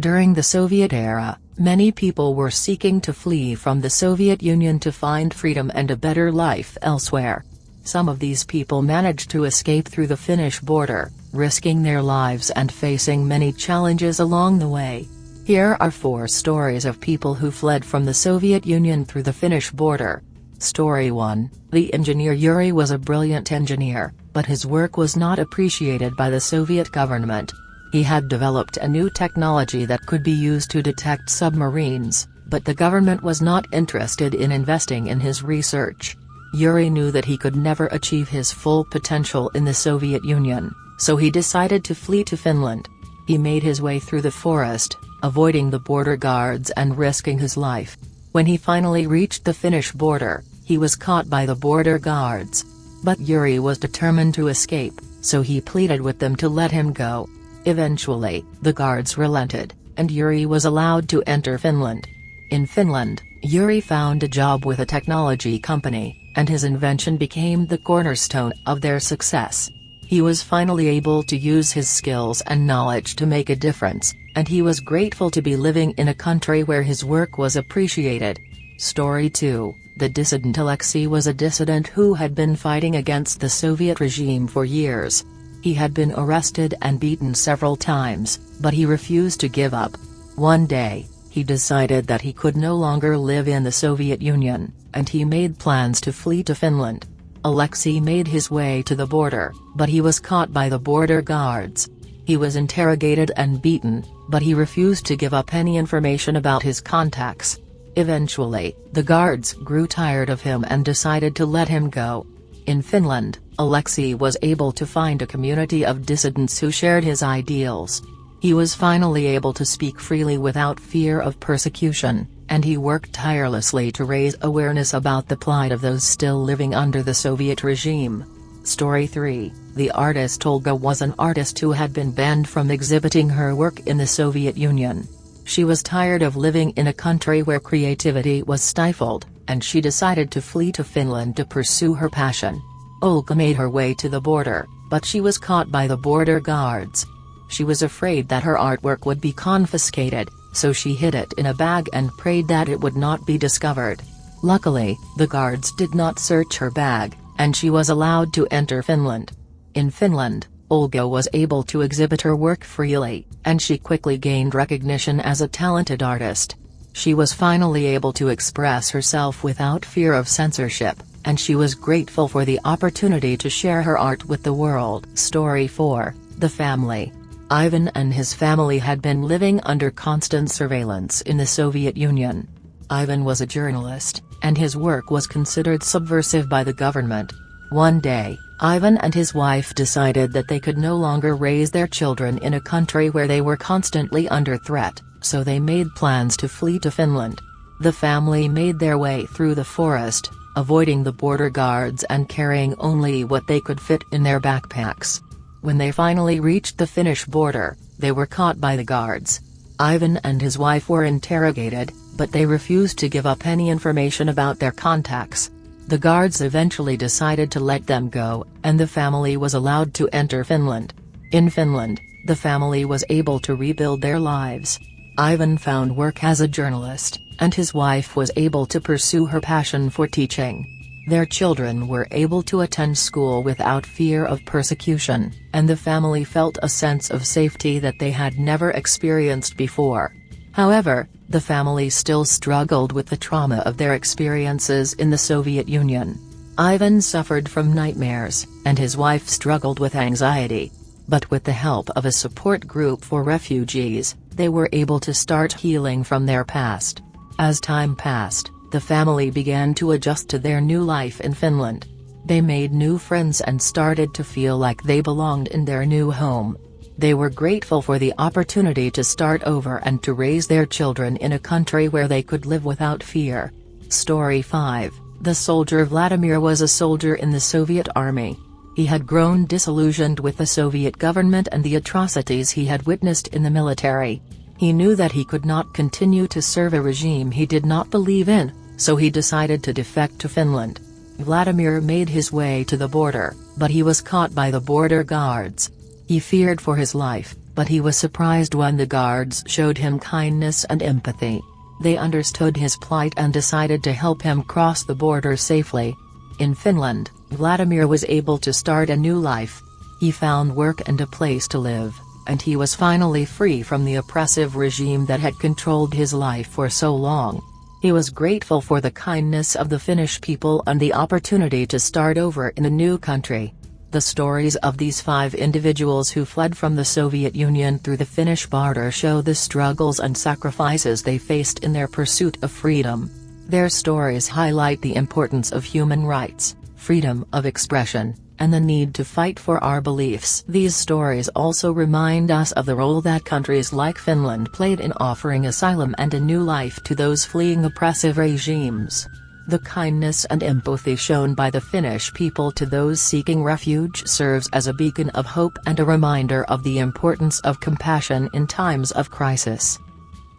During the Soviet era, many people were seeking to flee from the Soviet Union to find freedom and a better life elsewhere. Some of these people managed to escape through the Finnish border, risking their lives and facing many challenges along the way. Here are 4 stories of people who fled from the Soviet Union through the Finnish border. Story 1. The engineer Yuri was a brilliant engineer, but his work was not appreciated by the Soviet government. He had developed a new technology that could be used to detect submarines, but the government was not interested in investing in his research. Yuri knew that he could never achieve his full potential in the Soviet Union, so he decided to flee to Finland. He made his way through the forest, avoiding the border guards and risking his life. When he finally reached the Finnish border, he was caught by the border guards. But Yuri was determined to escape, so he pleaded with them to let him go. Eventually, the guards relented, and Yuri was allowed to enter Finland. In Finland, Yuri found a job with a technology company, and his invention became the cornerstone of their success. He was finally able to use his skills and knowledge to make a difference, and he was grateful to be living in a country where his work was appreciated. Story 2. The dissident Alexei was a dissident who had been fighting against the Soviet regime for years. He had been arrested and beaten several times, but he refused to give up. One day, he decided that he could no longer live in the Soviet Union, and he made plans to flee to Finland. Alexei made his way to the border, but he was caught by the border guards. He was interrogated and beaten, but he refused to give up any information about his contacts. Eventually, the guards grew tired of him and decided to let him go. In Finland, Alexei was able to find a community of dissidents who shared his ideals. He was finally able to speak freely without fear of persecution, and he worked tirelessly to raise awareness about the plight of those still living under the Soviet regime. Story 3. The artist Olga was an artist who had been banned from exhibiting her work in the Soviet Union. She was tired of living in a country where creativity was stifled, and she decided to flee to Finland to pursue her passion. Olga made her way to the border, but she was caught by the border guards. She was afraid that her artwork would be confiscated, so she hid it in a bag and prayed that it would not be discovered. Luckily, the guards did not search her bag, and she was allowed to enter Finland. In Finland, Olga was able to exhibit her work freely, and she quickly gained recognition as a talented artist. She was finally able to express herself without fear of censorship, and she was grateful for the opportunity to share her art with the world. Story 4. The family. Ivan and his family had been living under constant surveillance in the Soviet Union. Ivan was a journalist, and his work was considered subversive by the government. One day, Ivan and his wife decided that they could no longer raise their children in a country where they were constantly under threat, so they made plans to flee to Finland. The family made their way through the forest, avoiding the border guards and carrying only what they could fit in their backpacks. When they finally reached the Finnish border, they were caught by the guards. Ivan and his wife were interrogated, but they refused to give up any information about their contacts. The guards eventually decided to let them go, and the family was allowed to enter Finland. In Finland, the family was able to rebuild their lives. Ivan found work as a journalist, and his wife was able to pursue her passion for teaching. Their children were able to attend school without fear of persecution, and the family felt a sense of safety that they had never experienced before. However, the family still struggled with the trauma of their experiences in the Soviet Union. Ivan suffered from nightmares, and his wife struggled with anxiety. But with the help of a support group for refugees, they were able to start healing from their past. As time passed, the family began to adjust to their new life in Finland. They made new friends and started to feel like they belonged in their new home. They were grateful for the opportunity to start over and to raise their children in a country where they could live without fear. Story 5. The soldier Vladimir was a soldier in the Soviet army. He had grown disillusioned with the Soviet government and the atrocities he had witnessed in the military. He knew that he could not continue to serve a regime he did not believe in, so he decided to defect to Finland. Vladimir made his way to the border, but he was caught by the border guards. He feared for his life, but he was surprised when the guards showed him kindness and empathy. They understood his plight and decided to help him cross the border safely. In Finland, Vladimir was able to start a new life. He found work and a place to live, and he was finally free from the oppressive regime that had controlled his life for so long. He was grateful for the kindness of the Finnish people and the opportunity to start over in a new country. The stories of these 5 individuals who fled from the Soviet Union through the Finnish border show the struggles and sacrifices they faced in their pursuit of freedom. Their stories highlight the importance of human rights, freedom of expression, and the need to fight for our beliefs. These stories also remind us of the role that countries like Finland played in offering asylum and a new life to those fleeing oppressive regimes. The kindness and empathy shown by the Finnish people to those seeking refuge serves as a beacon of hope and a reminder of the importance of compassion in times of crisis.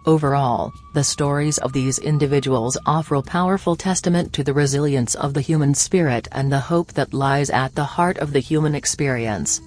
Overall, the stories of these individuals offer a powerful testament to the resilience of the human spirit and the hope that lies at the heart of the human experience.